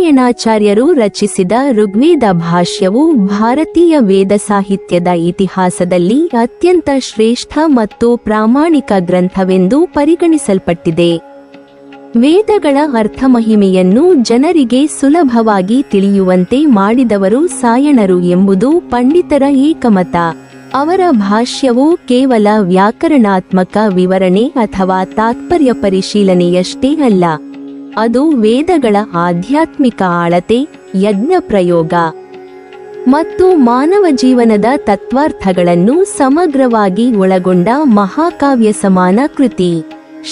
ಶ್ರೀಸಾಯಣಾಚಾರ್ಯರು ರಚಿಸಿದ ಋಗ್ವೇದ ಭಾಷ್ಯವು ಭಾರತೀಯ ವೇದ ಸಾಹಿತ್ಯದ ಇತಿಹಾಸದಲ್ಲಿ ಅತ್ಯಂತ ಶ್ರೇಷ್ಠ ಮತ್ತು ಪ್ರಾಮಾಣಿಕ ಗ್ರಂಥವೆಂದು ಪರಿಗಣಿಸಲ್ಪಟ್ಟಿದೆ. ವೇದಗಳ ಅರ್ಥಮಹಿಮೆಯನ್ನು ಜನರಿಗೆ ಸುಲಭವಾಗಿ ತಿಳಿಯುವಂತೆ ಮಾಡಿದವರು ಸಾಯಣರು ಎಂಬುದು ಪಂಡಿತರ ಏಕಮತ. ಅವರ ಭಾಷ್ಯವು ಕೇವಲ ವ್ಯಾಕರಣಾತ್ಮಕ ವಿವರಣೆ ಅಥವಾ ತಾತ್ಪರ್ಯ ಪರಿಶೀಲನೆಯಷ್ಟೇ ಅಲ್ಲ, ಅದು ವೇದಗಳ ಆಧ್ಯಾತ್ಮಿಕ ಆಳತೆ, ಯಜ್ಞ ಪ್ರಯೋಗ ಮತ್ತು ಮಾನವ ಜೀವನದ ತತ್ವಾರ್ಥಗಳನ್ನು ಸಮಗ್ರವಾಗಿ ಒಳಗೊಂಡ ಮಹಾಕಾವ್ಯ ಸಮಾನ ಕೃತಿ.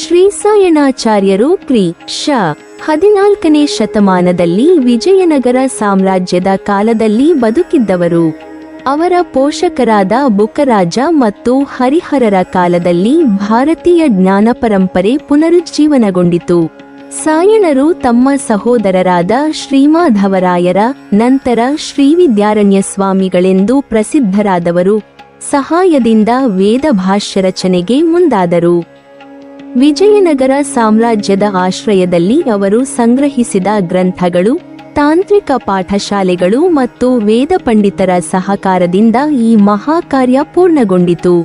ಶ್ರೀಸಾಯಣಾಚಾರ್ಯರು ಕ್ರಿ. ಶ. 14ನೇ ಶತಮಾನದಲ್ಲಿ ವಿಜಯನಗರ ಸಾಮ್ರಾಜ್ಯದ ಕಾಲದಲ್ಲಿ ಬದುಕಿದ್ದವರು. ಅವರ ಪೋಷಕರಾದ ಬುಕ್ಕರಾಜ ಮತ್ತು ಹರಿಹರರ ಕಾಲದಲ್ಲಿ ಭಾರತೀಯ ಜ್ಞಾನ ಪರಂಪರೆ ಪುನರುಜ್ಜೀವನಗೊಂಡಿತು. ಸಾಯಣರು ತಮ್ಮ ಸಹೋದರರಾದ ಶ್ರೀಮಾಧವರಾಯರ ನಂತರ ಶ್ರೀವಿದ್ಯಾರಣ್ಯ ಸ್ವಾಮಿಗಳೆಂದು ಪ್ರಸಿದ್ಧರಾದವರು ಸಹಾಯದಿಂದ ವೇದ ಭಾಷ್ಯ ರಚನೆಗೆ ಮುಂದಾದರು. ವಿಜಯನಗರ ಸಾಮ್ರಾಜ್ಯದ ಆಶ್ರಯದಲ್ಲಿ ಅವರು ಸಂಗ್ರಹಿಸಿದ ಗ್ರಂಥಗಳು, ತಾಂತ್ರಿಕ ಪಾಠಶಾಲೆಗಳು ಮತ್ತು ವೇದ ಪಂಡಿತರ ಸಹಕಾರದಿಂದ ಈ ಮಹಾಕಾರ್ಯ ಪೂರ್ಣಗೊಂಡಿತು.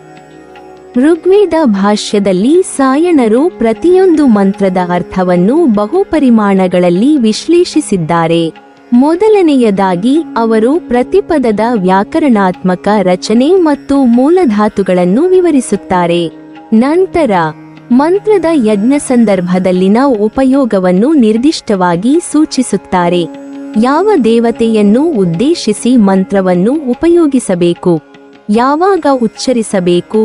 ಋಗ್ವೇದ ಭಾಷ್ಯದಲ್ಲಿ ಸಾಯಣರು ಪ್ರತಿಯೊಂದು ಮಂತ್ರದ ಅರ್ಥವನ್ನು ಬಹುಪರಿಮಾಣಗಳಲ್ಲಿ ವಿಶ್ಲೇಷಿಸಿದ್ದಾರೆ. ಮೊದಲನೆಯದಾಗಿ ಅವರು ಪ್ರತಿಪದದ ವ್ಯಾಕರಣಾತ್ಮಕ ರಚನೆ ಮತ್ತು ಮೂಲಧಾತುಗಳನ್ನು ವಿವರಿಸುತ್ತಾರೆ. ನಂತರ ಮಂತ್ರದ ಯಜ್ಞ ಸಂದರ್ಭದಲ್ಲಿನ ಉಪಯೋಗವನ್ನು ನಿರ್ದಿಷ್ಟವಾಗಿ ಸೂಚಿಸುತ್ತಾರೆ. ಯಾವ ದೇವತೆಯನ್ನು ಉದ್ದೇಶಿಸಿ ಮಂತ್ರವನ್ನು ಉಪಯೋಗಿಸಬೇಕು, ಯಾವಾಗ ಉಚ್ಚರಿಸಬೇಕು,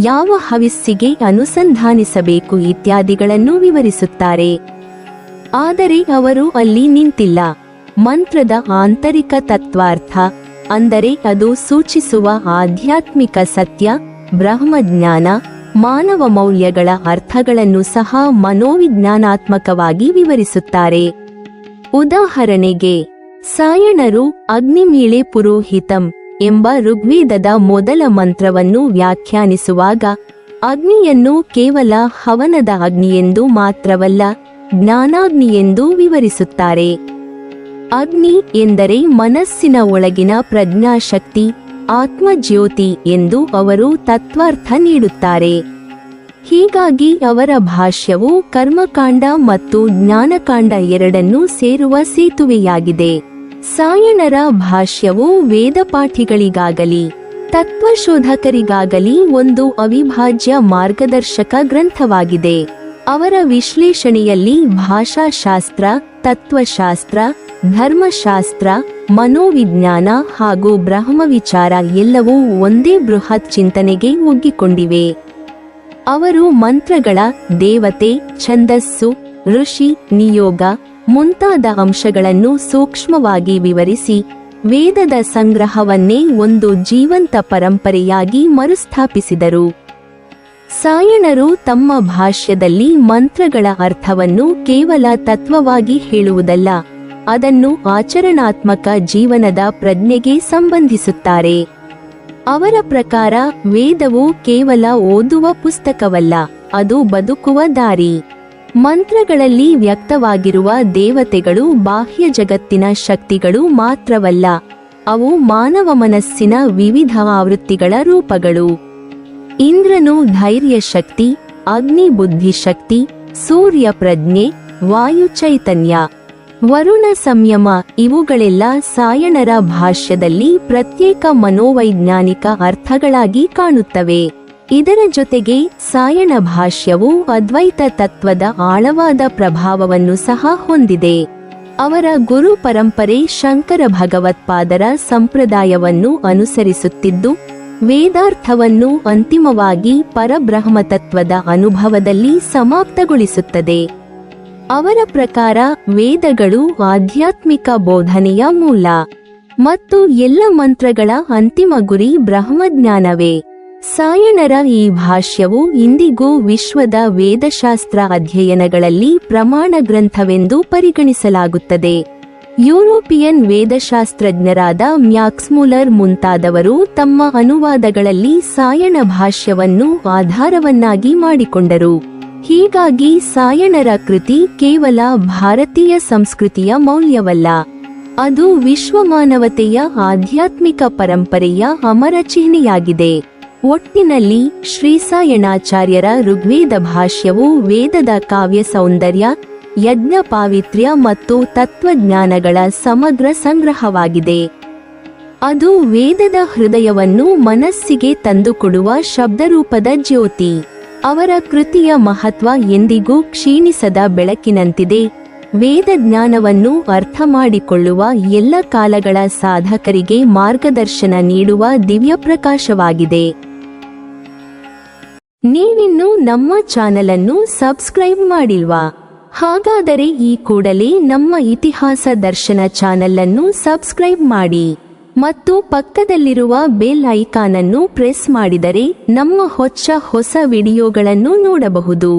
ಯಾವ ಹವಿಸ್ಸಿಗೆ ಅನುಸಂಧಾನಿಸಬೇಕು ಇತ್ಯಾದಿಗಳನ್ನು ವಿವರಿಸುತ್ತಾರೆ. ಆದರೆ ಅವರು ಅಲ್ಲಿ ನಿಂತಿಲ್ಲ. ಮಂತ್ರದ ಆಂತರಿಕ ತತ್ವಾರ್ಥ, ಅಂದರೆ ಅದು ಸೂಚಿಸುವ ಆಧ್ಯಾತ್ಮಿಕ ಸತ್ಯ, ಬ್ರಹ್ಮಜ್ಞಾನ, ಮಾನವ ಮೌಲ್ಯಗಳ ಅರ್ಥಗಳನ್ನು ಸಹ ಮನೋವಿಜ್ಞಾನಾತ್ಮಕವಾಗಿ ವಿವರಿಸುತ್ತಾರೆ. ಉದಾಹರಣೆಗೆ, ಸಾಯಣರು ಅಗ್ನಿಮೀಳೆ ಪುರೋಹಿತಂ ಎಂಬ ಋಗ್ವೇದದ ಮೊದಲ ಮಂತ್ರವನ್ನು ವ್ಯಾಖ್ಯಾನಿಸುವಾಗ ಅಗ್ನಿಯನ್ನು ಕೇವಲ ಹವನದ ಅಗ್ನಿಯೆಂದು ಮಾತ್ರವಲ್ಲ, ಜ್ಞಾನಾಗ್ನಿಯೆಂದು ವಿವರಿಸುತ್ತಾರೆ. ಅಗ್ನಿ ಎಂದರೆ ಮನಸ್ಸಿನ ಒಳಗಿನ ಪ್ರಜ್ಞಾಶಕ್ತಿ, ಆತ್ಮಜ್ಯೋತಿ ಎಂದು ಅವರು ತತ್ವಾರ್ಥ ನೀಡುತ್ತಾರೆ. ಹೀಗಾಗಿ ಅವರ ಭಾಷ್ಯವು ಕರ್ಮಕಾಂಡ ಮತ್ತು ಜ್ಞಾನಕಾಂಡ ಎರಡನ್ನೂ ಸೇರುವ ಸೇತುವೆಯಾಗಿದೆ. ಸಾಯಣರ ಭಾಷ್ಯವು ವೇದಪಾಠಿಗಳಿಗಾಗಲಿ ತತ್ವಶೋಧಕರಿಗಾಗಲಿ ಒಂದು ಅವಿಭಾಜ್ಯ ಮಾರ್ಗದರ್ಶಕ ಗ್ರಂಥವಾಗಿದೆ. ಅವರ ವಿಶ್ಲೇಷಣೆಯಲ್ಲಿ ಭಾಷಾಶಾಸ್ತ್ರ, ತತ್ವಶಾಸ್ತ್ರ, ಧರ್ಮಶಾಸ್ತ್ರ, ಮನೋವಿಜ್ಞಾನ ಹಾಗೂ ಬ್ರಹ್ಮವಿಚಾರ ಎಲ್ಲವೂ ಒಂದೇ ಬೃಹತ್ ಚಿಂತನೆಗೆ ಒಗ್ಗಿಕೊಂಡಿವೆ. ಅವರು ಮಂತ್ರಗಳ ದೇವತೆ, ಛಂದಸ್ಸು, ಋಷಿ, ನಿಯೋಗ ಮುಂತಾದ ಅಂಶಗಳನ್ನು ಸೂಕ್ಷ್ಮವಾಗಿ ವಿವರಿಸಿ ವೇದದ ಸಂಗ್ರಹವನ್ನೇ ಒಂದು ಜೀವಂತ ಪರಂಪರೆಯಾಗಿ ಮರುಸ್ಥಾಪಿಸಿದರು. ಸಾಯಣರು ತಮ್ಮ ಭಾಷ್ಯದಲ್ಲಿ ಮಂತ್ರಗಳ ಅರ್ಥವನ್ನು ಕೇವಲ ತತ್ವವಾಗಿ ಹೇಳುವುದಲ್ಲ, ಅದನ್ನು ಆಚರಣಾತ್ಮಕ ಜೀವನದ ಪ್ರಜ್ಞೆಗೆ ಸಂಬಂಧಿಸುತ್ತಾರೆ. ಅವರ ಪ್ರಕಾರ ವೇದವು ಕೇವಲ ಓದುವ ಪುಸ್ತಕವಲ್ಲ, ಅದು ಬದುಕುವ ದಾರಿ. ಮಂತ್ರಗಳಲ್ಲಿ ವ್ಯಕ್ತವಾಗಿರುವ ದೇವತೆಗಳು ಬಾಹ್ಯ ಜಗತ್ತಿನ ಶಕ್ತಿಗಳು ಮಾತ್ರವಲ್ಲ, ಅವು ಮಾನವ ಮನಸ್ಸಿನ ವಿವಿಧ ಆವೃತ್ತಿಗಳ ರೂಪಗಳು. ಇಂದ್ರನು ಧೈರ್ಯ ಶಕ್ತಿ, ಅಗ್ನಿ ಬುದ್ಧಿಶಕ್ತಿ, ಸೂರ್ಯ ಪ್ರಜ್ಞೆ, ವಾಯು ಚೈತನ್ಯ, ವರುಣ ಸಂಯಮ ಇವುಗಳೆಲ್ಲ ಸಾಯಣರ ಭಾಷ್ಯದಲ್ಲಿ ಪ್ರತ್ಯೇಕ ಮನೋವೈಜ್ಞಾನಿಕ ಅರ್ಥಗಳಾಗಿ ಕಾಣುತ್ತವೆ. ಇದರ ಜೊತೆಗೆ ಸಾಯಣ ಭಾಷ್ಯವು ಅದ್ವೈತ ತತ್ವದ ಆಳವಾದ ಪ್ರಭಾವವನ್ನು ಸಹ ಹೊಂದಿದೆ. ಅವರ ಗುರು ಪರಂಪರೆ ಶಂಕರ ಭಗವತ್ಪಾದರ ಸಂಪ್ರದಾಯವನ್ನು ಅನುಸರಿಸುತ್ತಿದ್ದು, ವೇದಾರ್ಥವನ್ನು ಅಂತಿಮವಾಗಿ ಪರಬ್ರಹ್ಮತತ್ವದ ಅನುಭವದಲ್ಲಿ ಸಮಾಪ್ತಗೊಳಿಸುತ್ತದೆ. ಅವರ ಪ್ರಕಾರ ವೇದಗಳು ಆಧ್ಯಾತ್ಮಿಕ ಬೋಧನೆಯ ಮೂಲ ಮತ್ತು ಎಲ್ಲ ಮಂತ್ರಗಳ ಅಂತಿಮ ಗುರಿ ಬ್ರಹ್ಮಜ್ಞಾನವೇ. ಸಾಯಣರ ಈ ಭಾಷ್ಯವು ಇಂದಿಗೂ ವಿಶ್ವದ ವೇದಶಾಸ್ತ್ರ ಅಧ್ಯಯನಗಳಲ್ಲಿ ಪ್ರಮಾಣ ಗ್ರಂಥವೆಂದು ಪರಿಗಣಿಸಲಾಗುತ್ತದೆ. ಯುರೋಪಿಯನ್ ವೇದಶಾಸ್ತ್ರಜ್ಞರಾದ ಮ್ಯಾಕ್ಸ್ಮುಲ್ಲರ್ ಮುಂತಾದವರು ತಮ್ಮ ಅನುವಾದಗಳಲ್ಲಿ ಸಾಯಣ ಭಾಷ್ಯವನ್ನು ಆಧಾರವನ್ನಾಗಿ ಮಾಡಿಕೊಂಡರು. ಹೀಗಾಗಿ ಸಾಯಣರ ಕೃತಿ ಕೇವಲ ಭಾರತೀಯ ಸಂಸ್ಕೃತಿಯ ಮೌಲ್ಯವಲ್ಲ, ಅದು ವಿಶ್ವಮಾನವತೆಯ ಆಧ್ಯಾತ್ಮಿಕ ಪರಂಪರೆಯ ಅಮರ ಚಿಹ್ನೆಯಾಗಿದೆ. ಒಟ್ಟಿನಲ್ಲಿ ಶ್ರೀಸಾಯಣಾಚಾರ್ಯರ ಋಗ್ವೇದ ಭಾಷ್ಯವು ವೇದದ ಕಾವ್ಯ ಸೌಂದರ್ಯ, ಯಜ್ಞ ಪಾವಿತ್ರ್ಯ ಮತ್ತು ತತ್ವಜ್ಞಾನಗಳ ಸಮಗ್ರ ಸಂಗ್ರಹವಾಗಿದೆ. ಅದು ವೇದದ ಹೃದಯವನ್ನು ಮನಸ್ಸಿಗೆ ತಂದುಕೊಡುವ ಶಬ್ದರೂಪದ ಜ್ಯೋತಿ. ಅವರ ಕೃತಿಯ ಮಹತ್ವ ಎಂದಿಗೂ ಕ್ಷೀಣಿಸದ ಬೆಳಕಿನಂತಿದೆ. ವೇದ ಜ್ಞಾನವನ್ನು ಅರ್ಥಮಾಡಿಕೊಳ್ಳುವ ಎಲ್ಲ ಕಾಲಗಳ ಸಾಧಕರಿಗೆ ಮಾರ್ಗದರ್ಶನ ನೀಡುವ ದಿವ್ಯಪ್ರಕಾಶವಾಗಿದೆ. ನೀವಿನ್ನೂ ನಮ್ಮ ಚಾನೆಲ್ ಅನ್ನು ಸಬ್ಸ್ಕ್ರೈಬ್ ಮಾಡಿಲ್ವಾ? ಹಾಗಾದರೆ ಈ ಕೂಡಲೇ ನಮ್ಮ ಇತಿಹಾಸ ದರ್ಶನ ಚಾನೆಲ್ ಅನ್ನು ಸಬ್ಸ್ಕ್ರೈಬ್ ಮಾಡಿ ಮತ್ತು ಪಕ್ಕದಲ್ಲಿರುವ ಬೆಲ್ ಐಕಾನ್ ಅನ್ನು ಪ್ರೆಸ್ ಮಾಡಿದರೆ ನಮ್ಮ ಹೊಸ ವಿಡಿಯೋಗಳನ್ನು ನೋಡಬಹುದು.